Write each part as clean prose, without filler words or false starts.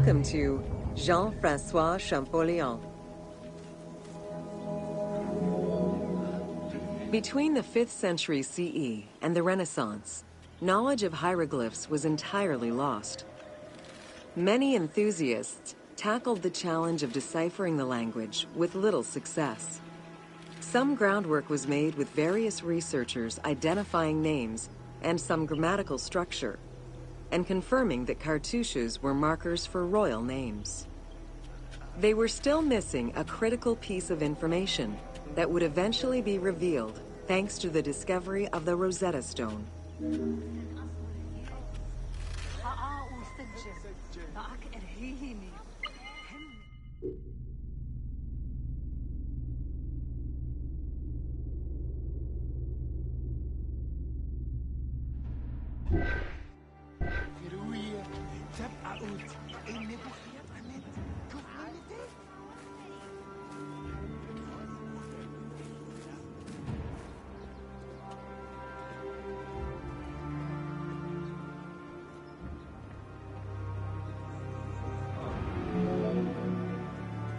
Welcome to Jean-François Champollion. Between the 5th century CE and the Renaissance, knowledge of hieroglyphs was entirely lost. Many enthusiasts tackled the challenge of deciphering the language with little success. Some groundwork was made with various researchers identifying names and some grammatical structure, and confirming that cartouches were markers for royal names. They were still missing a critical piece of information that would eventually be revealed thanks to the discovery of the Rosetta Stone.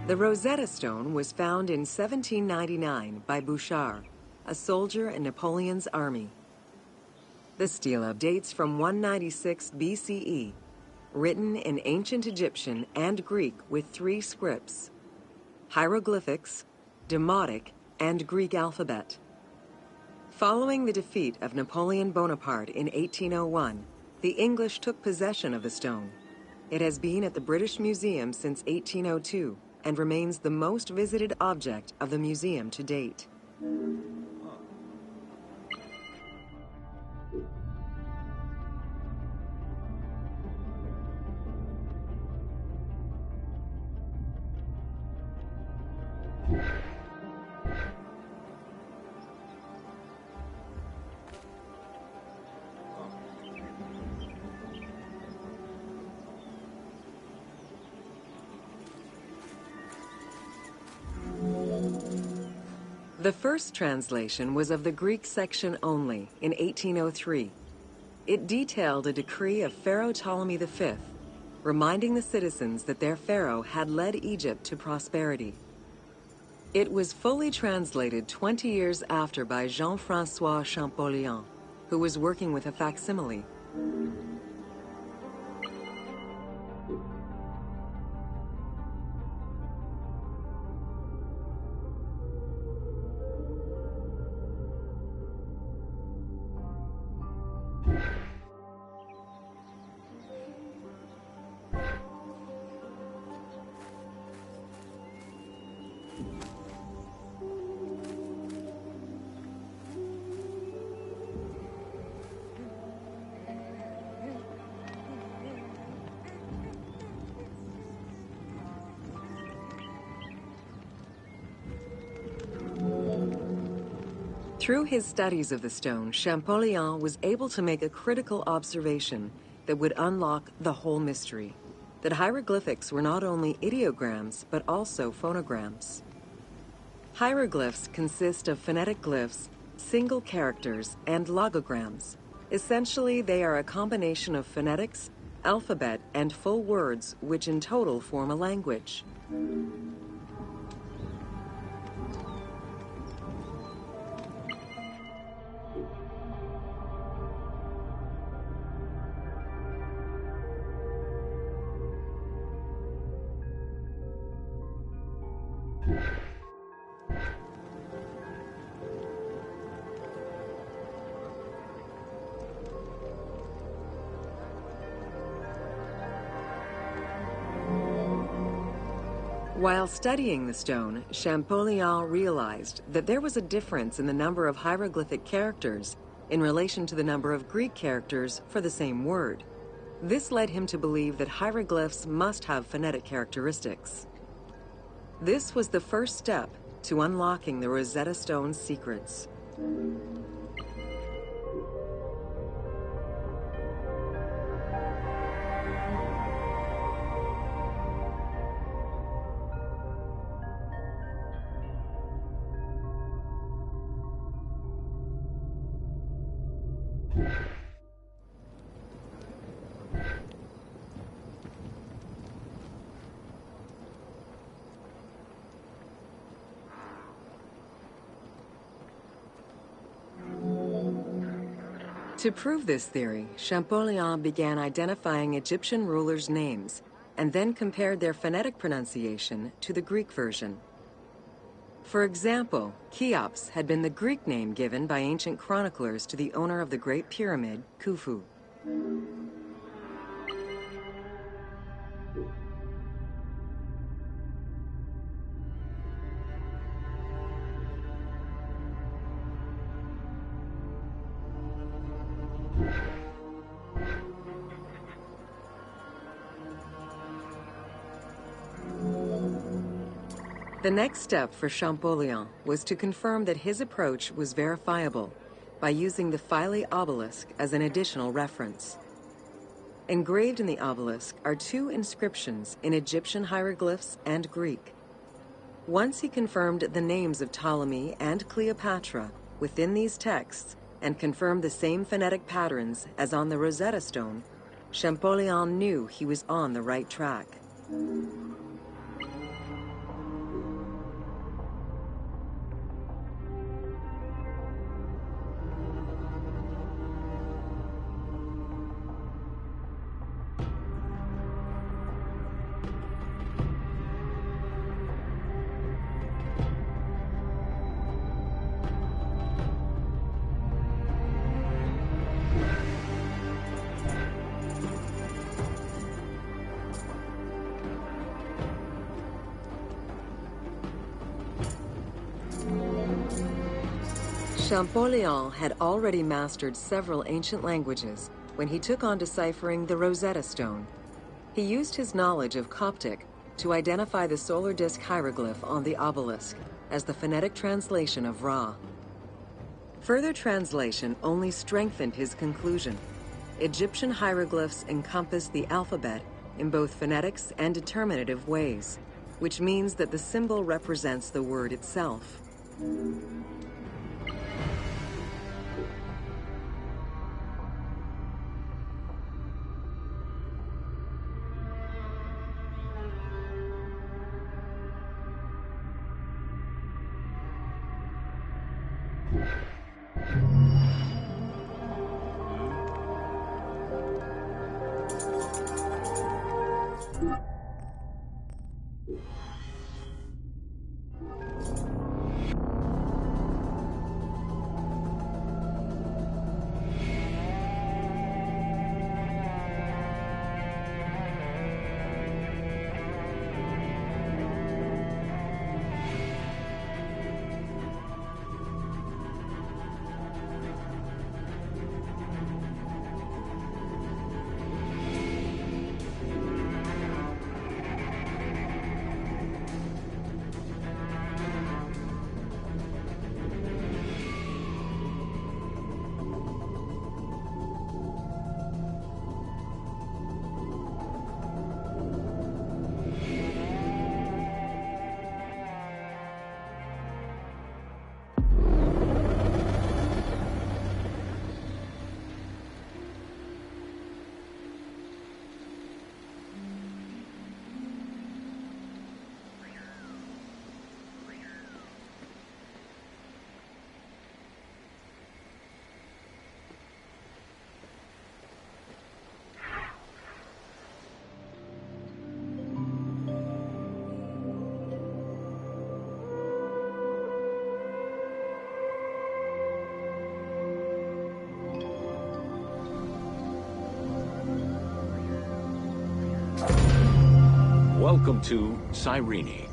The Rosetta Stone was found in 1799 by Bouchard, a soldier in Napoleon's army. The stela dates from 196 BCE, written in ancient Egyptian and Greek with 3 scripts: hieroglyphics, Demotic, and Greek alphabet. Following the defeat of Napoleon Bonaparte in 1801, the English took possession of the stone. It has been at the British Museum since 1802 and remains the most visited object of the museum to date. The first translation was of the Greek section only in 1803. It detailed a decree of Pharaoh Ptolemy V, reminding the citizens that their pharaoh had led Egypt to prosperity. It was fully translated 20 years after by Jean-François Champollion, who was working with a facsimile. Through his studies of the stone, Champollion was able to make a critical observation that would unlock the whole mystery: that hieroglyphics were not only ideograms, but also phonograms. Hieroglyphs consist of phonetic glyphs, single characters, and logograms. Essentially, they are a combination of phonetics, alphabet, and full words, which in total form a language. While studying the stone, Champollion realized that there was a difference in the number of hieroglyphic characters in relation to the number of Greek characters for the same word. This led him to believe that hieroglyphs must have phonetic characteristics. This was the first step to unlocking the Rosetta Stone's secrets. To prove this theory, Champollion began identifying Egyptian rulers' names and then compared their phonetic pronunciation to the Greek version. For example, Cheops had been the Greek name given by ancient chroniclers to the owner of the Great Pyramid, Khufu. The next step for Champollion was to confirm that his approach was verifiable by using the Philae obelisk as an additional reference. Engraved in the obelisk are two inscriptions in Egyptian hieroglyphs and Greek. Once he confirmed the names of Ptolemy and Cleopatra within these texts and confirmed the same phonetic patterns as on the Rosetta Stone, Champollion knew he was on the right track. Champollion had already mastered several ancient languages when he took on deciphering the Rosetta Stone. He used his knowledge of Coptic to identify the solar disk hieroglyph on the obelisk as the phonetic translation of Ra. Further translation only strengthened his conclusion. Egyptian hieroglyphs encompass the alphabet in both phonetics and determinative ways, which means that the symbol represents the word itself. Welcome to Cyrene.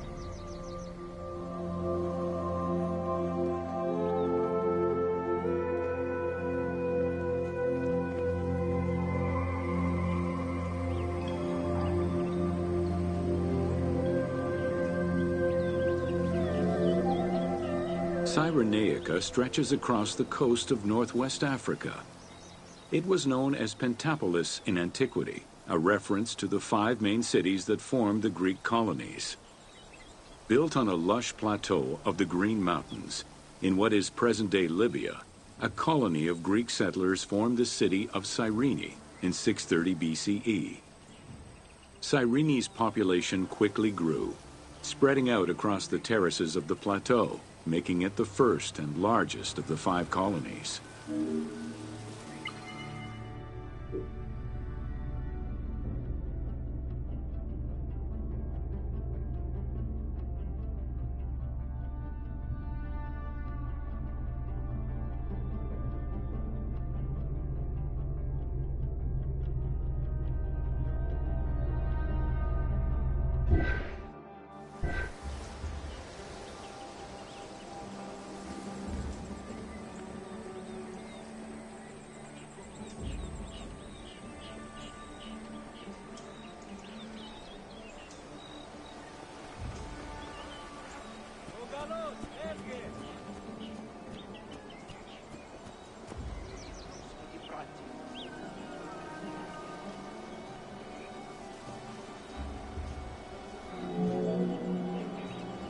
Cyrenaica stretches across the coast of northwest Africa. It was known as Pentapolis in antiquity, a reference to the 5 main cities that formed the Greek colonies. Built on a lush plateau of the Green Mountains, in what is present-day Libya, a colony of Greek settlers formed the city of Cyrene in 630 BCE. Cyrene's population quickly grew, spreading out across the terraces of the plateau, making it the first and largest of the 5 colonies.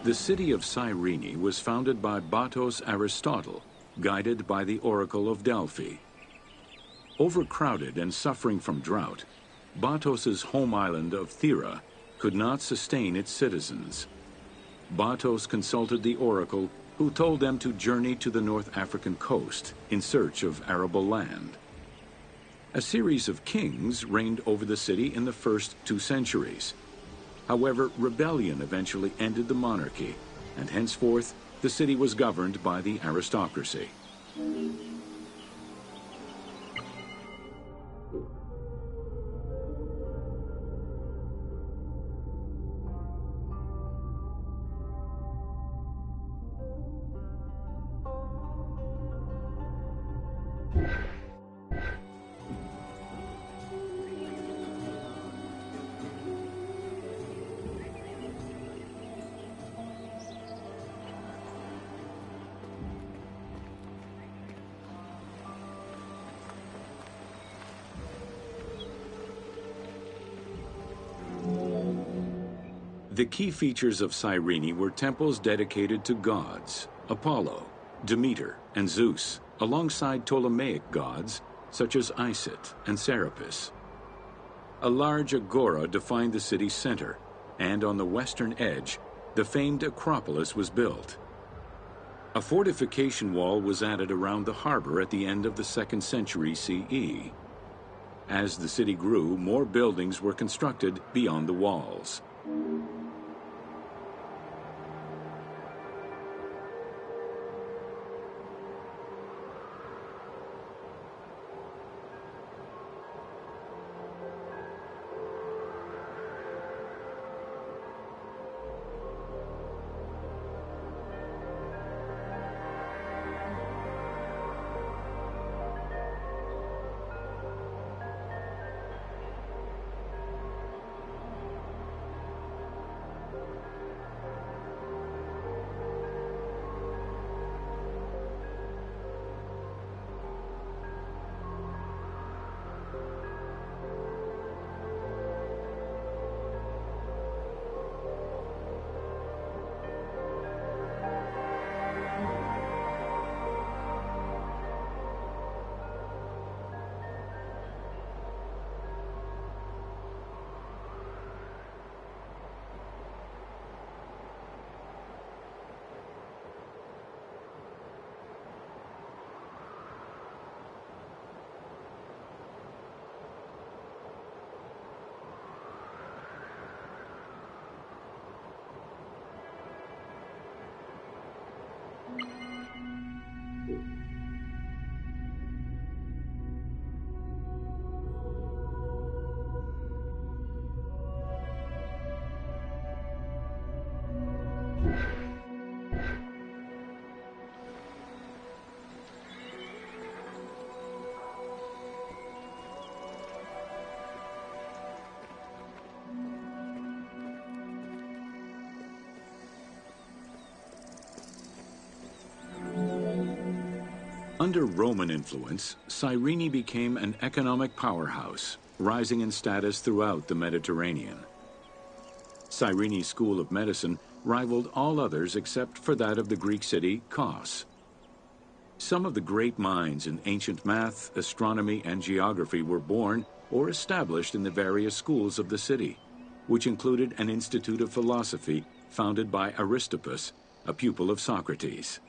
The city of Cyrene was founded by Batos Aristotle, guided by the Oracle of Delphi. Overcrowded and suffering from drought, Batos's home island of Thera could not sustain its citizens. Batos consulted the oracle, who told them to journey to the North African coast in search of arable land. A series of kings reigned over the city in the first 2 centuries. However, rebellion eventually ended the monarchy, and henceforth the city was governed by the aristocracy. The key features of Cyrene were temples dedicated to gods, Apollo, Demeter, and Zeus, alongside Ptolemaic gods such as Isis and Serapis. A large agora defined the city's center, and on the western edge, the famed Acropolis was built. A fortification wall was added around the harbor at the end of the 2nd century CE. As the city grew, more buildings were constructed beyond the walls. Under Roman influence, Cyrene became an economic powerhouse, rising in status throughout the Mediterranean. Cyrene's school of medicine rivaled all others except for that of the Greek city Kos. Some of the great minds in ancient math, astronomy, and geography were born or established in the various schools of the city, which included an institute of philosophy founded by Aristippus, a pupil of Socrates.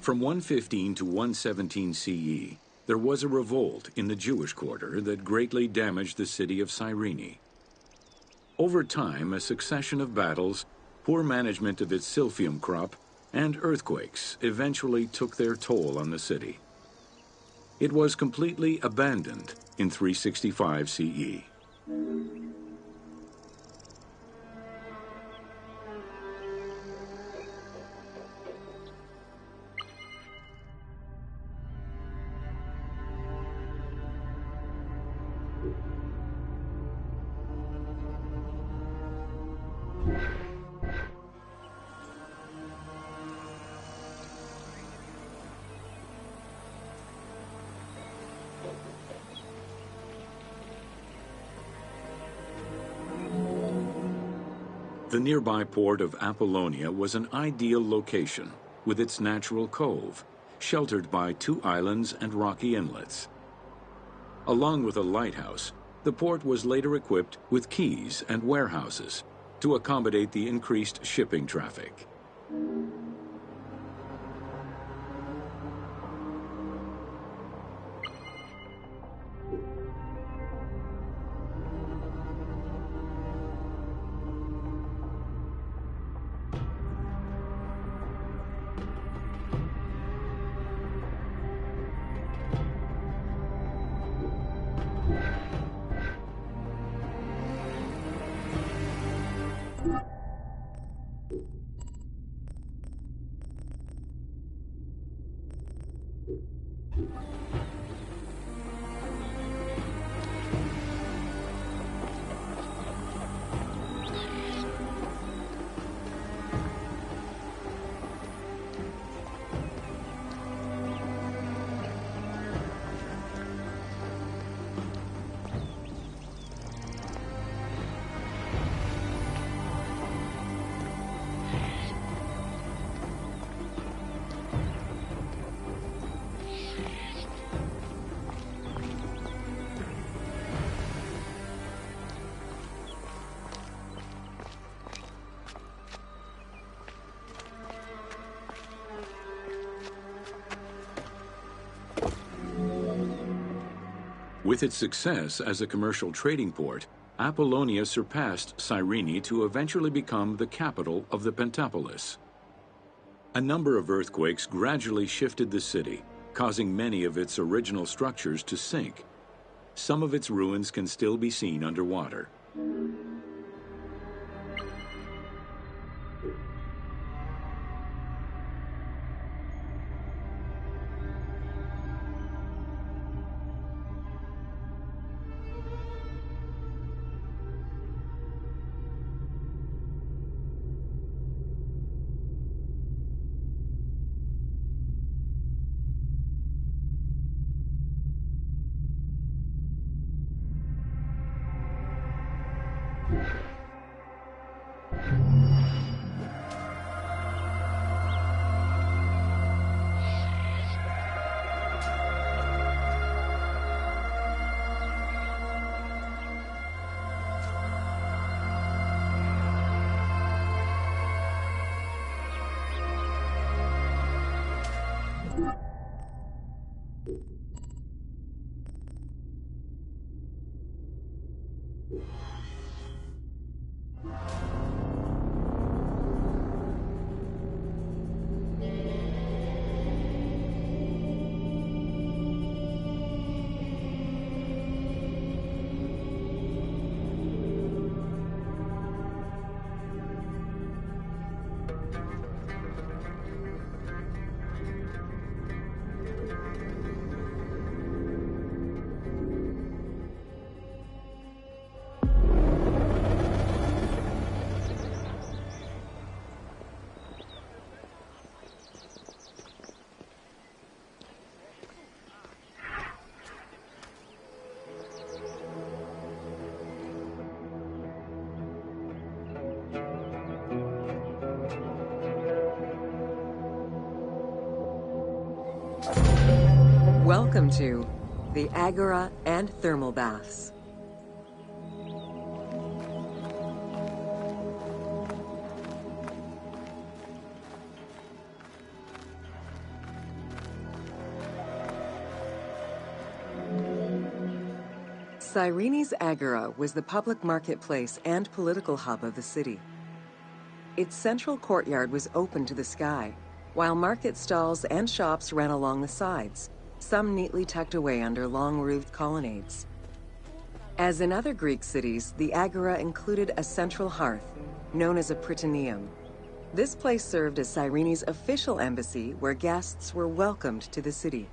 From 115 to 117 CE, there was a revolt in the Jewish quarter that greatly damaged the city of Cyrene. Over time, a succession of battles, poor management of its silphium crop, and earthquakes eventually took their toll on the city. It was completely abandoned in 365 CE. The nearby port of Apollonia was an ideal location, with its natural cove, sheltered by 2 islands and rocky inlets. Along with a lighthouse, the port was later equipped with quays and warehouses to accommodate the increased shipping traffic. With its success as a commercial trading port, Apollonia surpassed Cyrene to eventually become the capital of the Pentapolis. A number of earthquakes gradually shifted the city, causing many of its original structures to sink. Some of its ruins can still be seen underwater. Welcome to the Agora and Thermal Baths. Cyrene's Agora was the public marketplace and political hub of the city. Its central courtyard was open to the sky, while market stalls and shops ran along the sides, some neatly tucked away under long-roofed colonnades. As in other Greek cities, the Agora included a central hearth, known as a Prytaneum. This place served as Cyrene's official embassy where guests were welcomed to the city.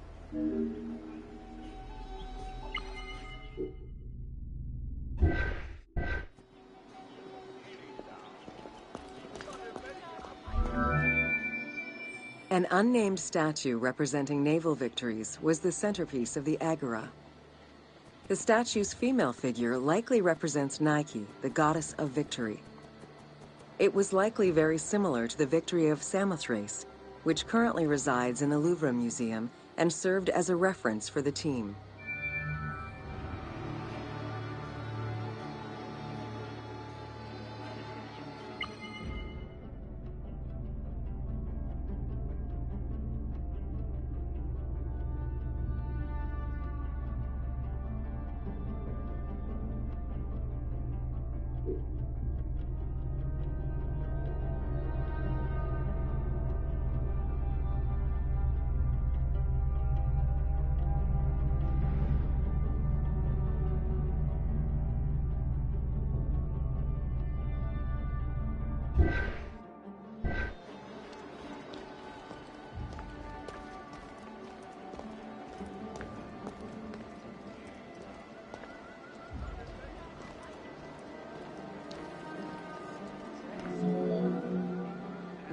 An unnamed statue representing naval victories was the centerpiece of the Agora. The statue's female figure likely represents Nike, the goddess of victory. It was likely very similar to the victory of Samothrace, which currently resides in the Louvre Museum and served as a reference for the team.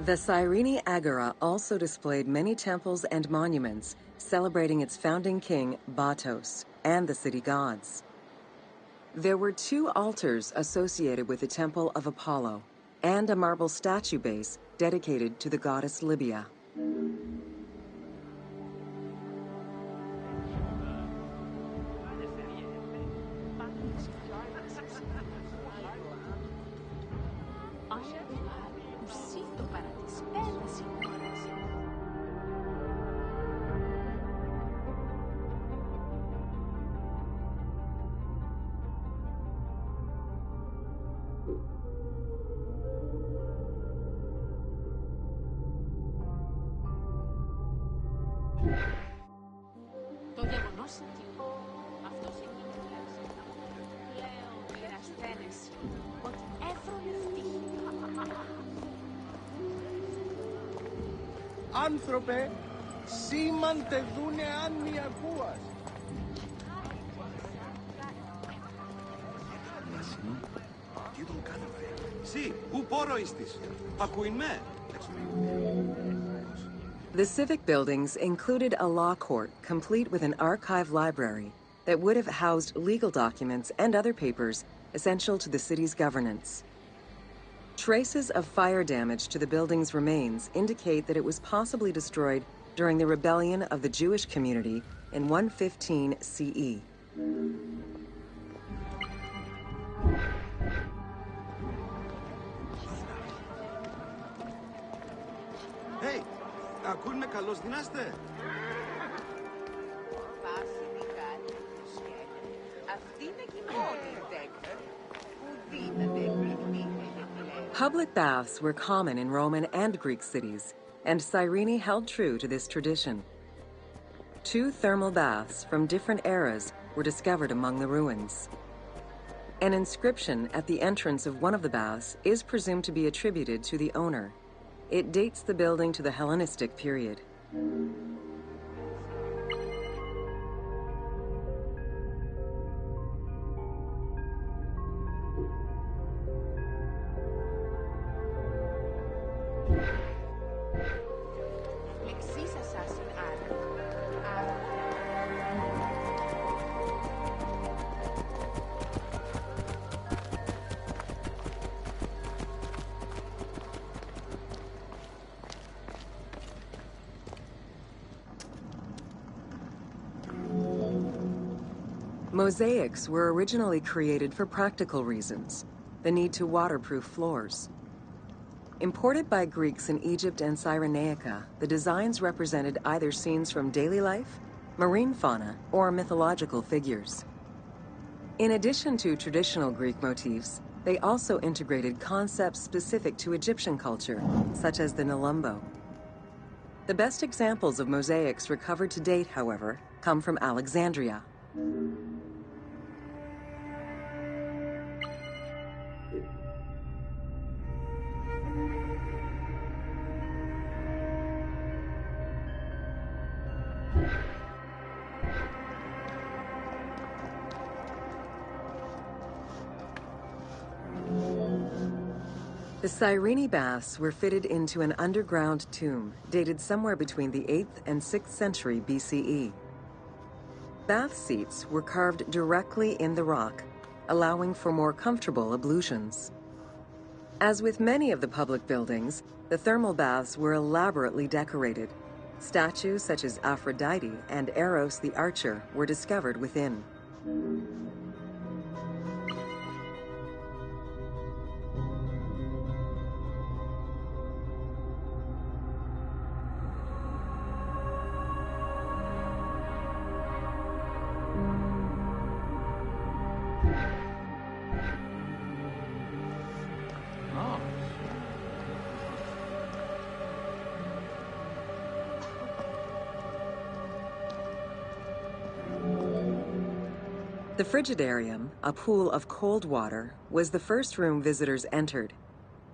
The Cyrene Agora also displayed many temples and monuments celebrating its founding king, P.II., and the city gods. There were 2 altars associated with the Temple of Apollo and a marble statue base dedicated to the goddess Libya. Το γεγονός ότι αυτός εκείνη πλέον ερασθένες, ότι έφρονε φτύχη. Άνθρωπε, σήμαντε δούνε αν μη ακούας. Τι τον κάνετε. Συ, ου πόρο istης. Ακούειν με. The civic buildings included a law court complete with an archive library that would have housed legal documents and other papers essential to the city's governance. Traces of fire damage to the building's remains indicate that it was possibly destroyed during the rebellion of the Jewish community in 115 CE. Hey, ακούν με καλώς δυνάστε. Public baths were common in Roman and Greek cities, and Cyrene held true to this tradition. 2 thermal baths from different eras were discovered among the ruins. An inscription at the entrance of one of the baths is presumed to be attributed to the owner. It dates the building to the Hellenistic period. Mosaics were originally created for practical reasons, the need to waterproof floors. Imported by Greeks in Egypt and Cyrenaica, the designs represented either scenes from daily life, marine fauna, or mythological figures. In addition to traditional Greek motifs, they also integrated concepts specific to Egyptian culture, such as the Nelumbo. The best examples of mosaics recovered to date, however, come from Alexandria. The Cyrene baths were fitted into an underground tomb dated somewhere between the 8th and 6th century BCE. Bath seats were carved directly in the rock, allowing for more comfortable ablutions. As with many of the public buildings, the thermal baths were elaborately decorated. Statues such as Aphrodite and Eros the Archer were discovered within. The Frigidarium, a pool of cold water, was the first room visitors entered.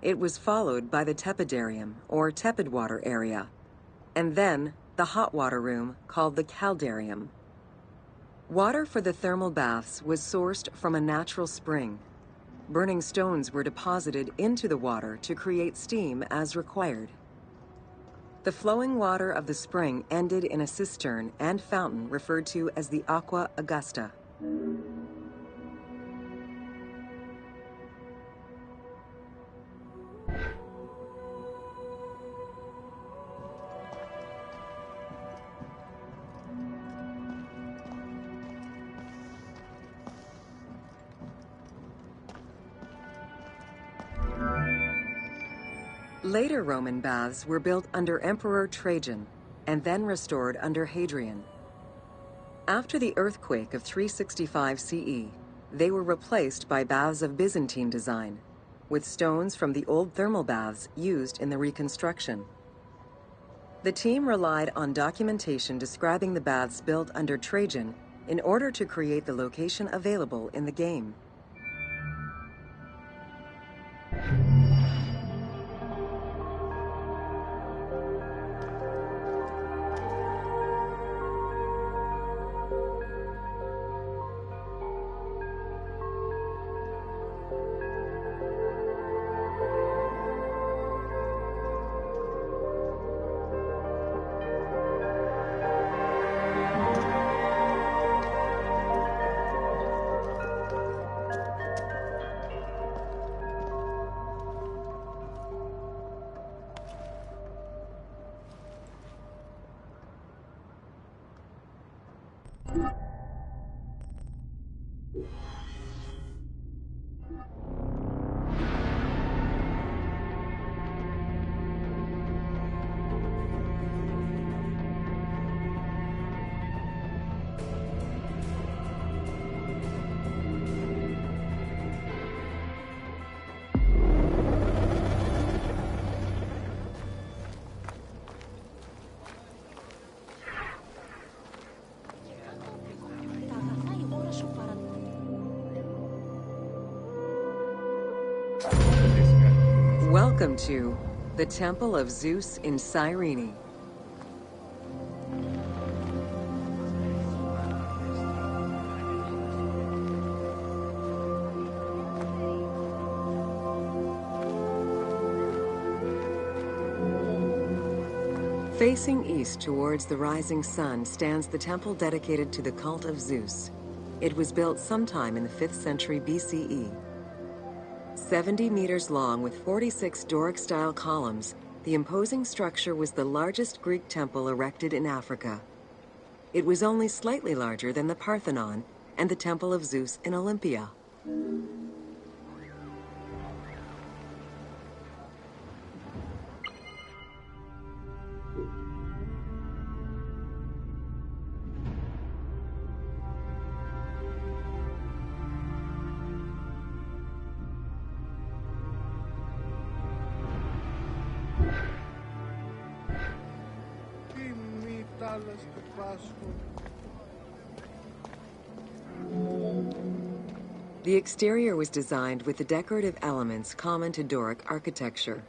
It was followed by the Tepidarium, or tepid water area, and then the hot water room called the Caldarium. Water for the thermal baths was sourced from a natural spring. Burning stones were deposited into the water to create steam as required. The flowing water of the spring ended in a cistern and fountain referred to as the Aqua Augusta. Later Roman baths were built under Emperor Trajan and then restored under Hadrian. After the earthquake of 365 CE, they were replaced by baths of Byzantine design, with stones from the old thermal baths used in the reconstruction. The team relied on documentation describing the baths built under Trajan in order to create the location available in the game. Welcome to the Temple of Zeus in Cyrene. Facing east towards the rising sun stands the temple dedicated to the cult of Zeus. It was built sometime in the 5th century BCE. 70 meters long with 46 Doric-style columns, the imposing structure was the largest Greek temple erected in Africa. It was only slightly larger than the Parthenon and the Temple of Zeus in Olympia. The exterior was designed with the decorative elements common to Doric architecture.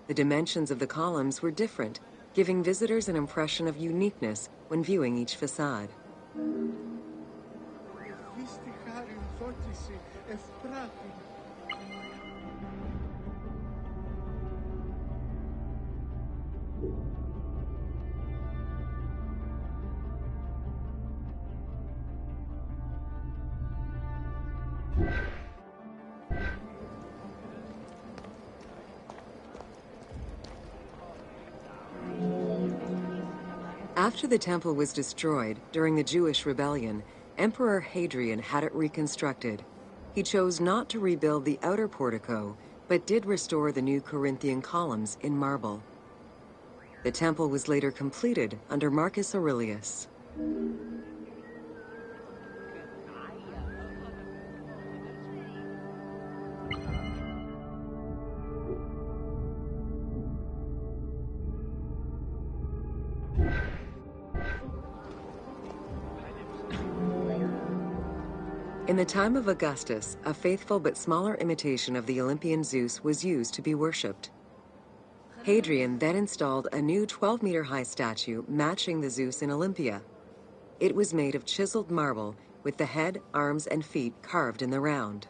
The dimensions of the columns were different, giving visitors an impression of uniqueness when viewing each facade. After the temple was destroyed during the Jewish rebellion, Emperor Hadrian had it reconstructed. He chose not to rebuild the outer portico, but did restore the new Corinthian columns in marble. The temple was later completed under Marcus Aurelius. In the time of Augustus, a faithful but smaller imitation of the Olympian Zeus was used to be worshipped. Hadrian then installed a new 12-meter-high statue matching the Zeus in Olympia. It was made of chiseled marble with the head, arms, and feet carved in the round.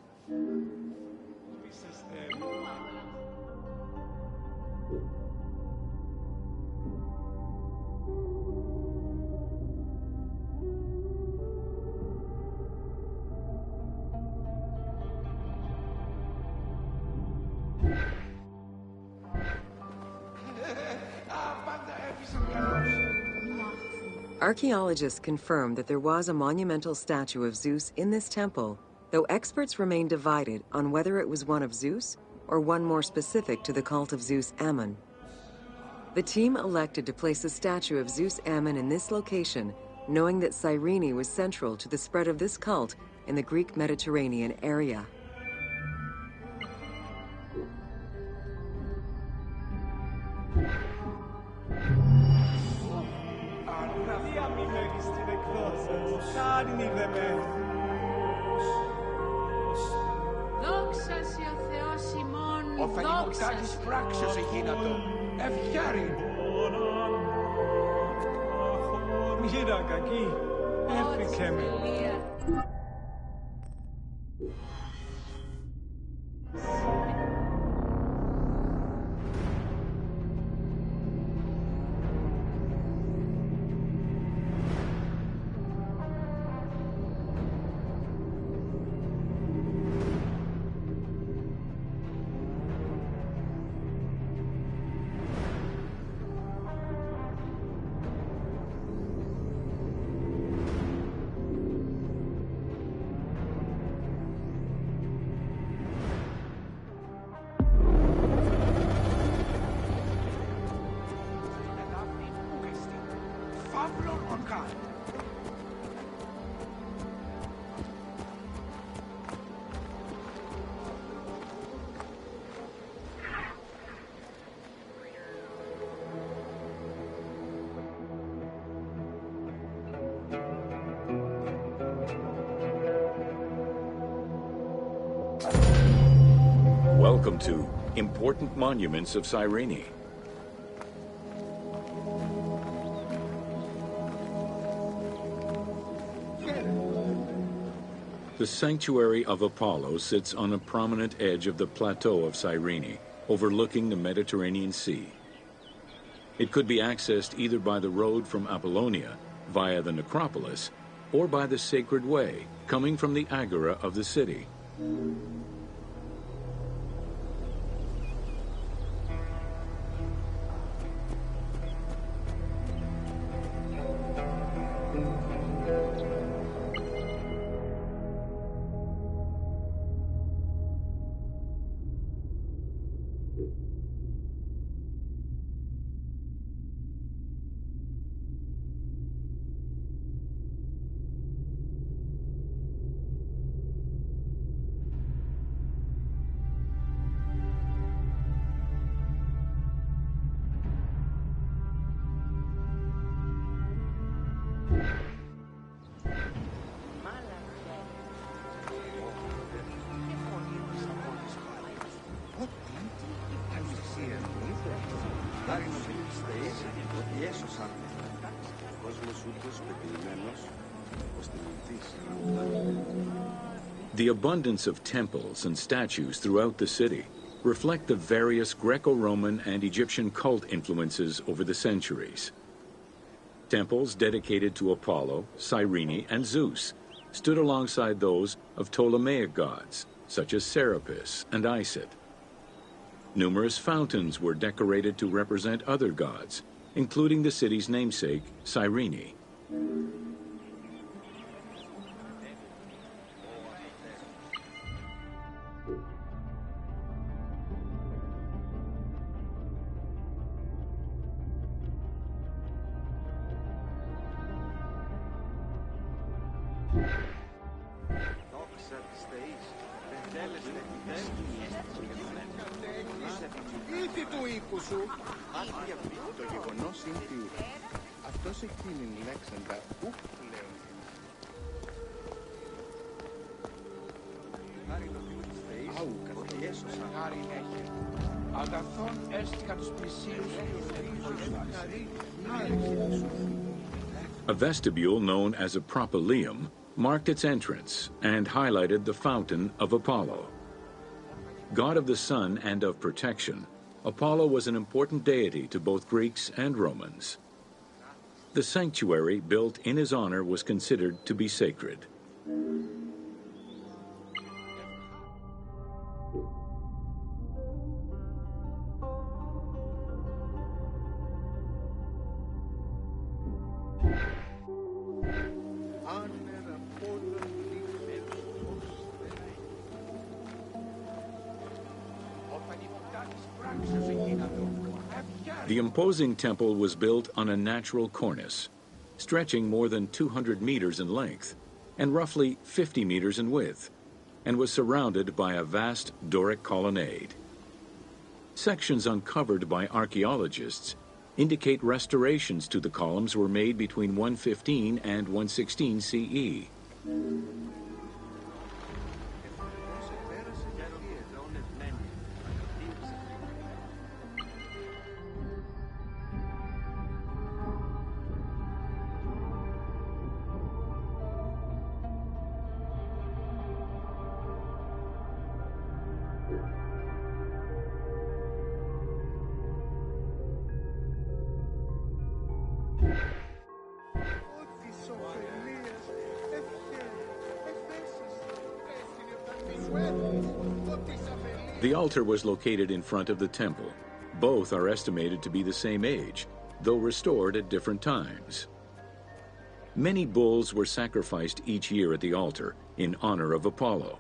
Archaeologists confirm that there was a monumental statue of Zeus in this temple, though experts remain divided on whether it was one of Zeus or one more specific to the cult of Zeus Ammon. The team elected to place a statue of Zeus Ammon in this location, knowing that Cyrene was central to the spread of this cult in the Greek Mediterranean area. Δόξα σοι ο Θεός ημών, Ο θανιμοτάτης πράξεως εγίνατο, ευχιάριν. Μοίρα κακή, έφυγε με. Welcome to Important Monuments of Cyrene. The sanctuary of Apollo sits on a prominent edge of the plateau of Cyrene, overlooking the Mediterranean Sea. It could be accessed either by the road from Apollonia via the necropolis or by the Sacred Way, coming from the agora of the city. The abundance of temples and statues throughout the city reflect the various Greco-Roman and Egyptian cult influences over the centuries. Temples dedicated to Apollo, Cyrene, and Zeus stood alongside those of Ptolemaic gods, such as Serapis and Isis. Numerous fountains were decorated to represent other gods, including the city's namesake, Cyrene. Ήρθε του οίκου σου. Το γεγονός είναι ότι αυτός εκείνην λέξαντα ουκ πλέον. Άου καθιέσωσα. Χάριν έχει. Αγαθόν έστικα τους πλησίους A vestibule known as a propylaeum marked its entrance and highlighted the fountain of Apollo. God of the sun and of protection, Apollo was an important deity to both Greeks and Romans. The sanctuary built in his honor was considered to be sacred. The imposing temple was built on a natural cornice, stretching more than 200 meters in length and roughly 50 meters in width, and was surrounded by a vast Doric colonnade. Sections uncovered by archaeologists indicate restorations to the columns were made between 115 and 116 CE. The altar was located in front of the temple. Both are estimated to be the same age, though restored at different times. Many bulls were sacrificed each year at the altar in honor of Apollo.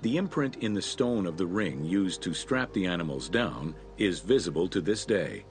The imprint in the stone of the ring used to strap the animals down is visible to this day.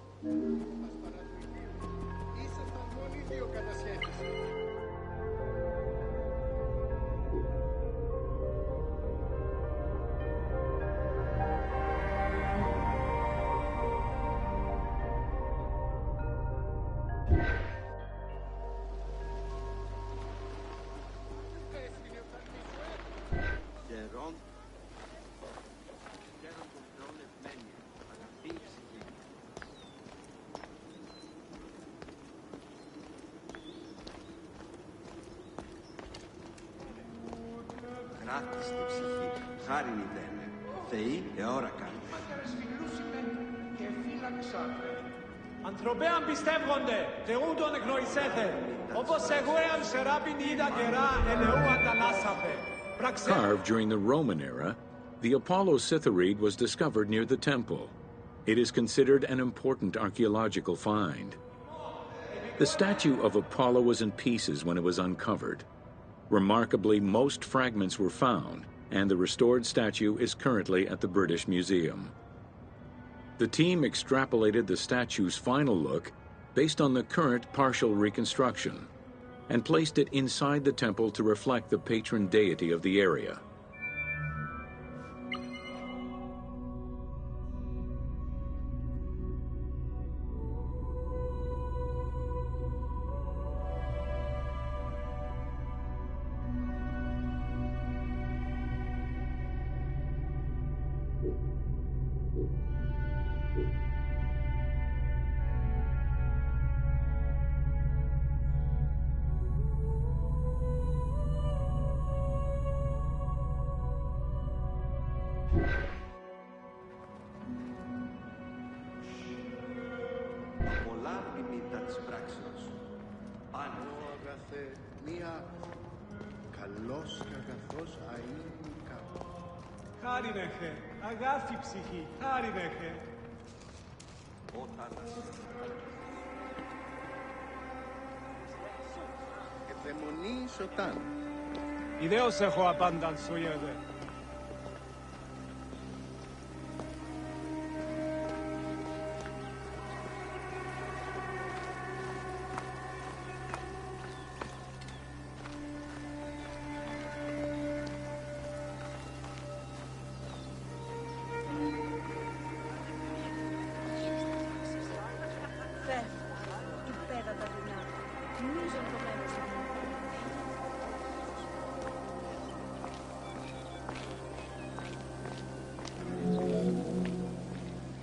Ανθρωπέαν πιστεύονται, Θεού τον εγνωρισέθε, όπως εγώ εαν σεράπιν είδα καιρά ελεού αντανάσαπε. Carved during the Roman era, the Apollo Cytharide was discovered near the temple. It is considered an important archaeological find. The statue of Apollo was in pieces when it was uncovered. Remarkably, most fragments were found, and the restored statue is currently at the British Museum. The team extrapolated the statue's final look based on the current partial reconstruction and placed it inside the temple to reflect the patron deity of the area. Χάρινεχε, αγάθη ψυχή, χάρινεχε. Θεμονή Σωτάν. Ιδέως έχω απάνταν σου είδε.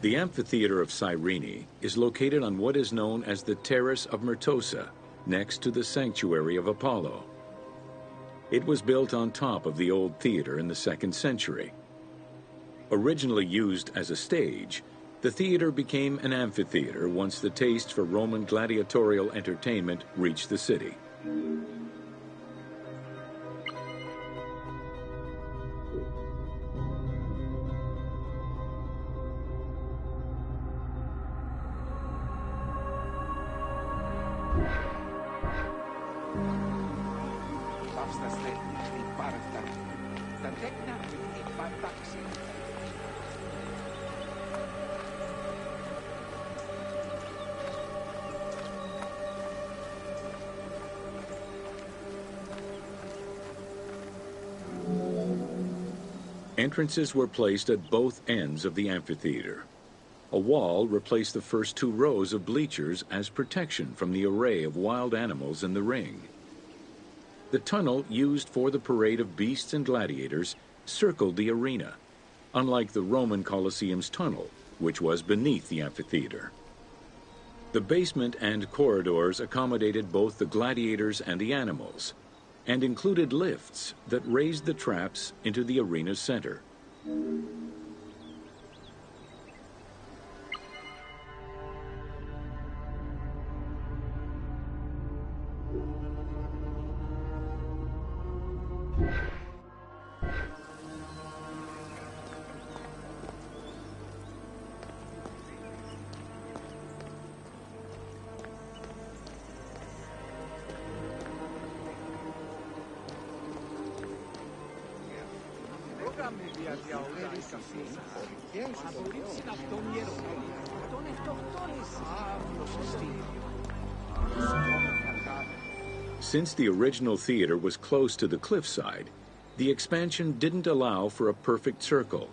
The amphitheater of Cyrene is located on what is known as the Terrace of Myrtosa, next to the sanctuary of Apollo. It was built on top of the old theater in the 2nd century. Originally used as a stage, the theater became an amphitheater once the taste for Roman gladiatorial entertainment reached the city. Entrances were placed at both ends of the amphitheater. A wall replaced the first 2 rows of bleachers as protection from the array of wild animals in the ring. The tunnel used for the parade of beasts and gladiators circled the arena, unlike the Roman Colosseum's tunnel, which was beneath the amphitheater. The basement and corridors accommodated both the gladiators and the animals, and included lifts that raised the traps into the arena's center. Since the original theater was close to the cliffside, the expansion didn't allow for a perfect circle.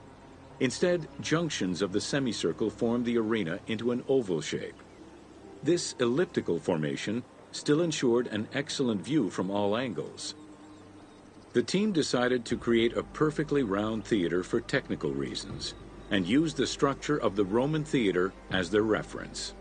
Instead, junctions of the semicircle formed the arena into an oval shape. This elliptical formation still ensured an excellent view from all angles. The team decided to create a perfectly round theater for technical reasons and used the structure of the Roman theater as their reference.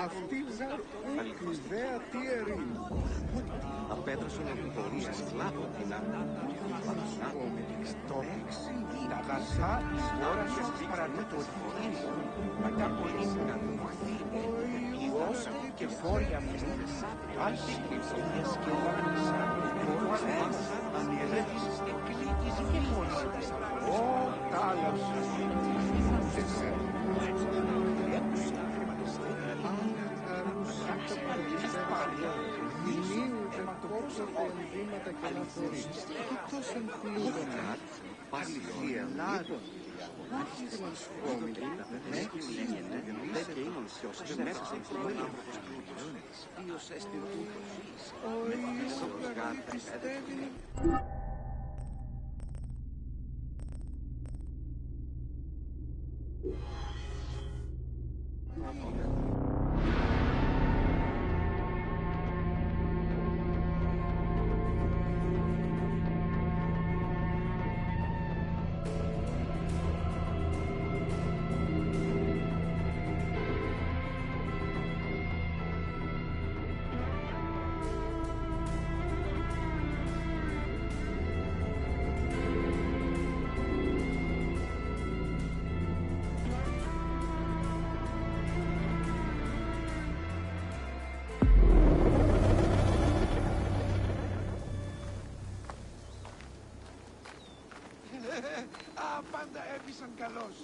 Αυτή ιδέα τι ερήνη. Απέδρασαν ότι μπορούσε σκλάβο την Στόχιξη, τα αγαθά της χώρας ως παρανοτορική. Μετά από ήμουνα μορφήνε, ιώσαν και φόρια μου, άσχης και σκελάνισαν, κορουανές, ανιερέτησες και κλίκης και χωρίς. Ω, θάλασσας. καλός.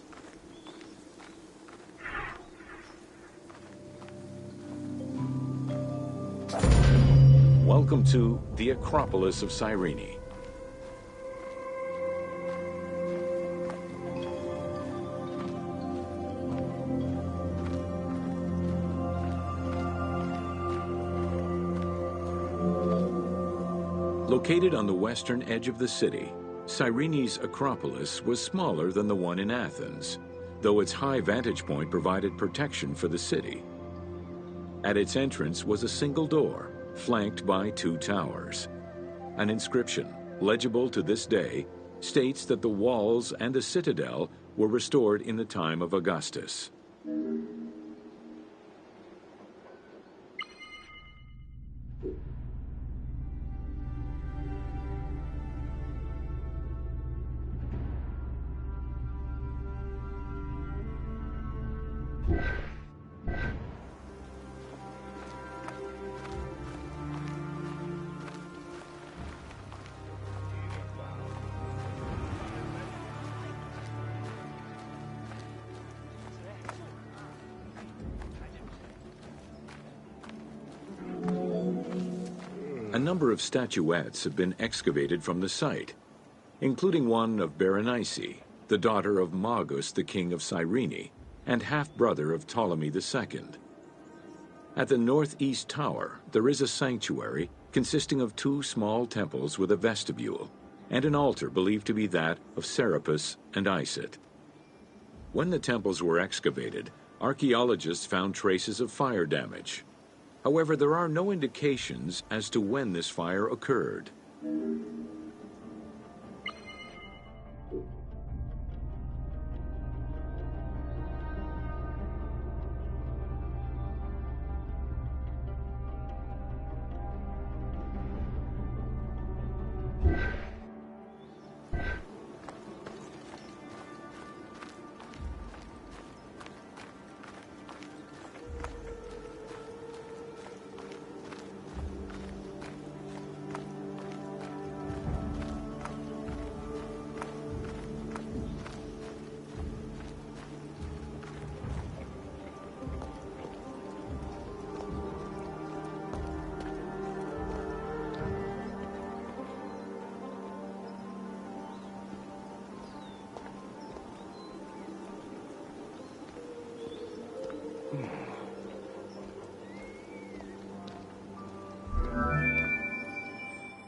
Welcome to the Acropolis of Cyrene. Located on the western edge of the city, Cyrene's Acropolis was smaller than the one in Athens, though its high vantage point provided protection for the city. At its entrance was a single door, flanked by 2 towers. An inscription, legible to this day, states that the walls and the citadel were restored in the time of Augustus. A number of statuettes have been excavated from the site, including one of Berenice, the daughter of Magus, the king of Cyrene, and half-brother of Ptolemy II. At the northeast tower, there is a sanctuary consisting of 2 small temples with a vestibule, and an altar believed to be that of Serapis and Isis. When the temples were excavated, archaeologists found traces of fire damage. However, there are no indications as to when this fire occurred.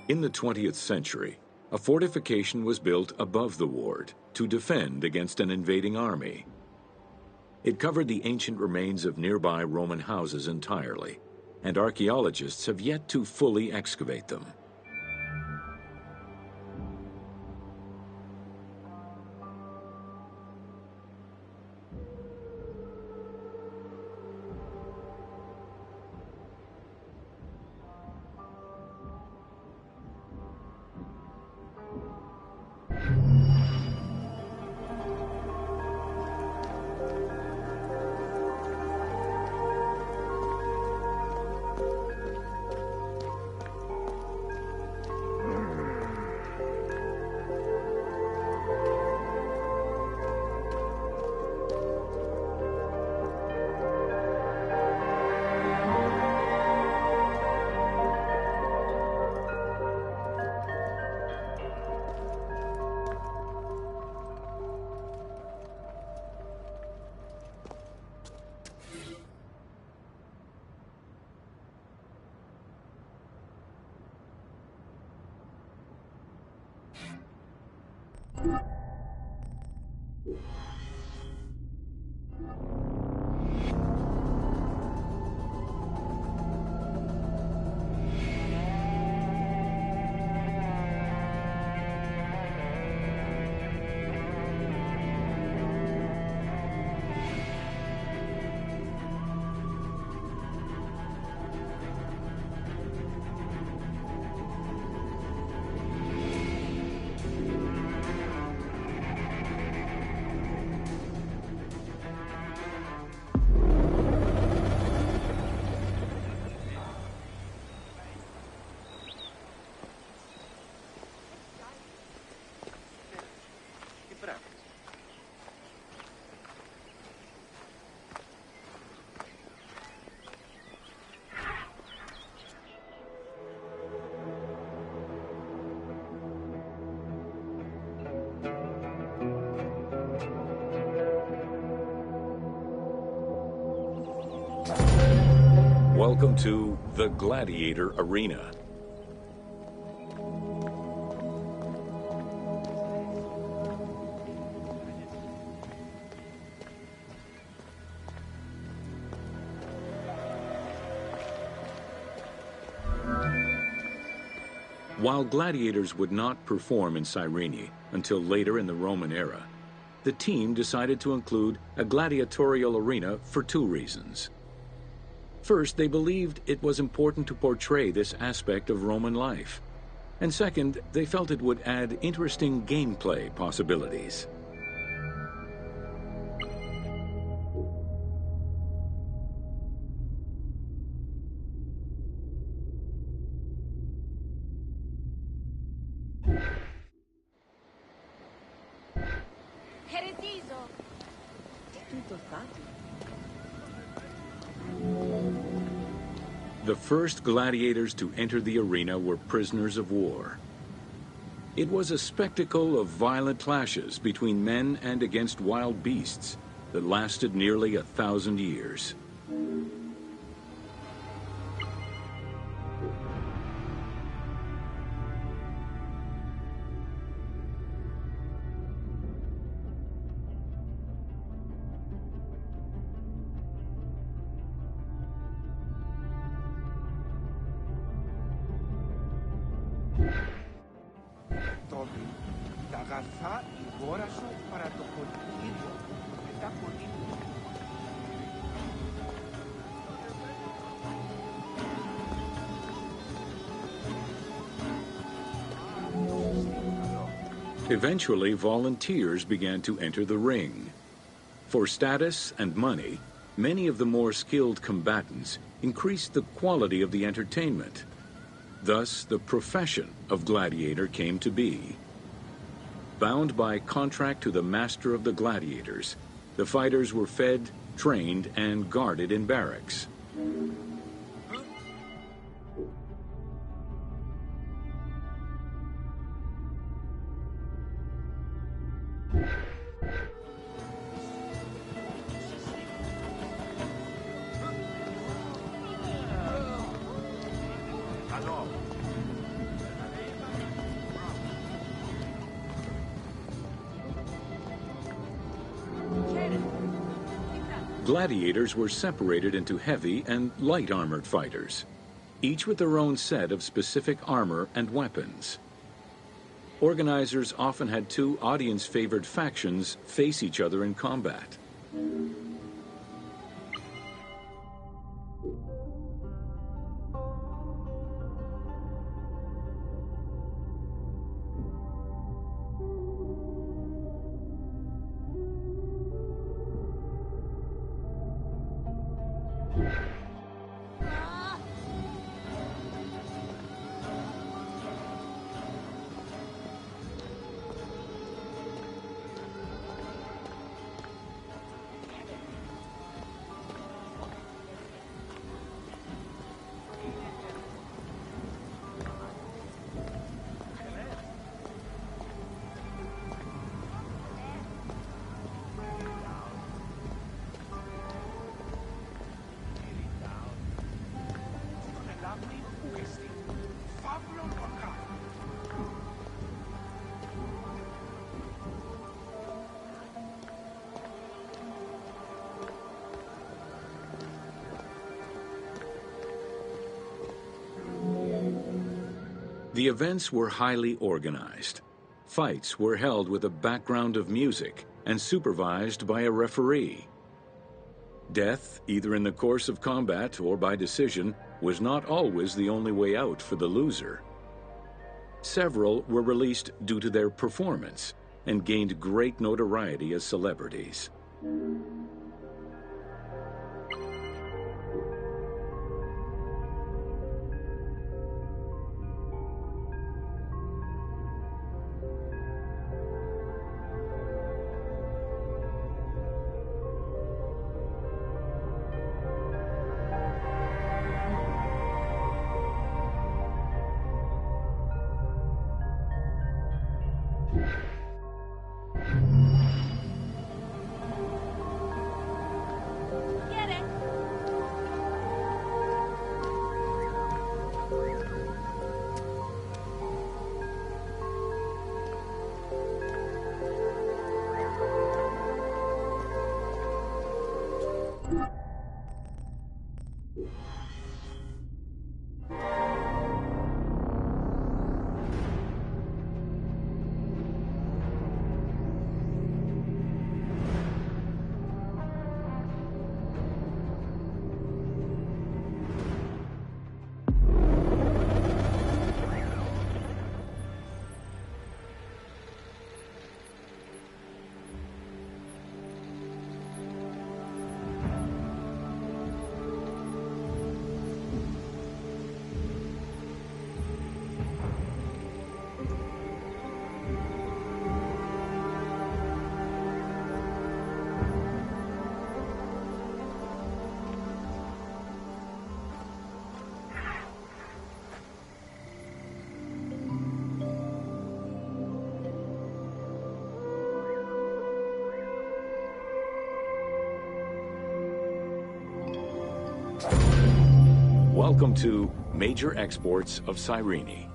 In the 20th century, a fortification was built above the ward to defend against an invading army. It covered the ancient remains of nearby Roman houses entirely, and archaeologists have yet to fully excavate them. Welcome to the Gladiator Arena. While gladiators would not perform in Cyrene until later in the Roman era, the team decided to include a gladiatorial arena for two reasons. First, they believed it was important to portray this aspect of Roman life. And second, they felt it would add interesting gameplay possibilities. The first gladiators to enter the arena were prisoners of war. It was a spectacle of violent clashes between men and against wild beasts that lasted nearly 1,000 years. Τότε, τα αγαθά η γόρα σου παρά το κολυμπήριο και τα κολύμπια. Eventually, volunteers began to enter the ring. For status and money, many of the more skilled combatants increased the quality of the entertainment. Thus, the profession of gladiator came to be. Bound by contract to the master of the gladiators, the fighters were fed, trained, and guarded in barracks. Gladiators were separated into heavy and light armored fighters, each with their own set of specific armor and weapons. Organizers often had two audience-favored factions face each other in combat. The events were highly organized. Fights were held with a background of music and supervised by a referee. Death, either in the course of combat or by decision, was not always the only way out for the loser. Several were released due to their performance and gained great notoriety as celebrities. Welcome to Major Exports of Cyrene.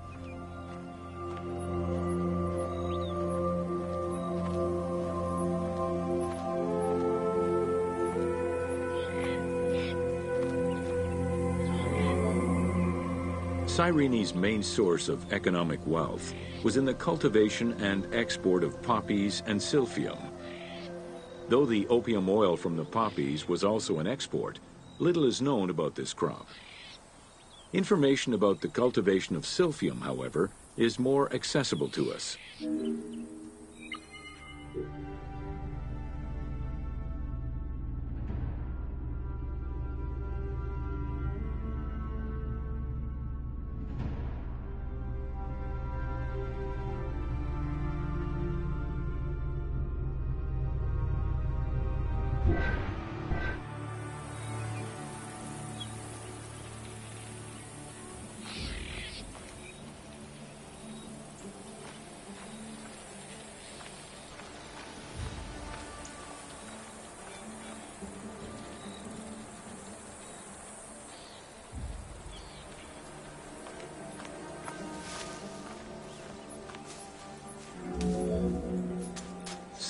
Cyrene's main source of economic wealth was in the cultivation and export of poppies and silphium. Though the opium oil from the poppies was also an export, little is known about this crop. Information about the cultivation of silphium, however, is more accessible to us.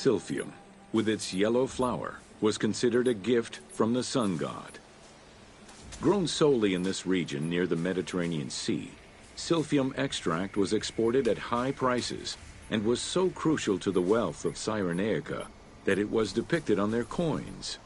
Silphium, with its yellow flower, was considered a gift from the sun god. Grown solely in this region near the Mediterranean Sea, silphium extract was exported at high prices and was so crucial to the wealth of Cyrenaica that it was depicted on their coins.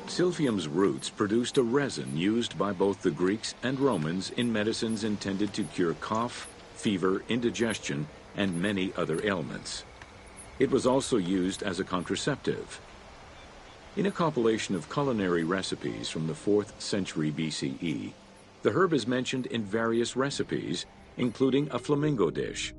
Silphium's roots produced a resin used by both the Greeks and Romans in medicines intended to cure cough, fever, indigestion, and many other ailments. It was also used as a contraceptive. In a compilation of culinary recipes from the 4th century BCE, the herb is mentioned in various recipes, including a flamingo dish.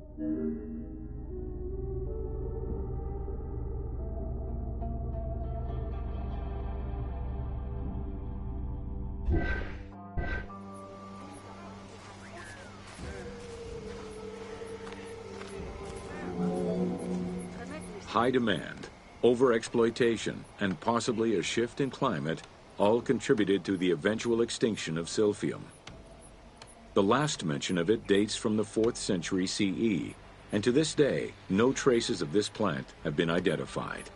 High demand, overexploitation, and possibly a shift in climate all contributed to the eventual extinction of silphium. The last mention of it dates from the 4th century CE, and to this day, no traces of this plant have been identified.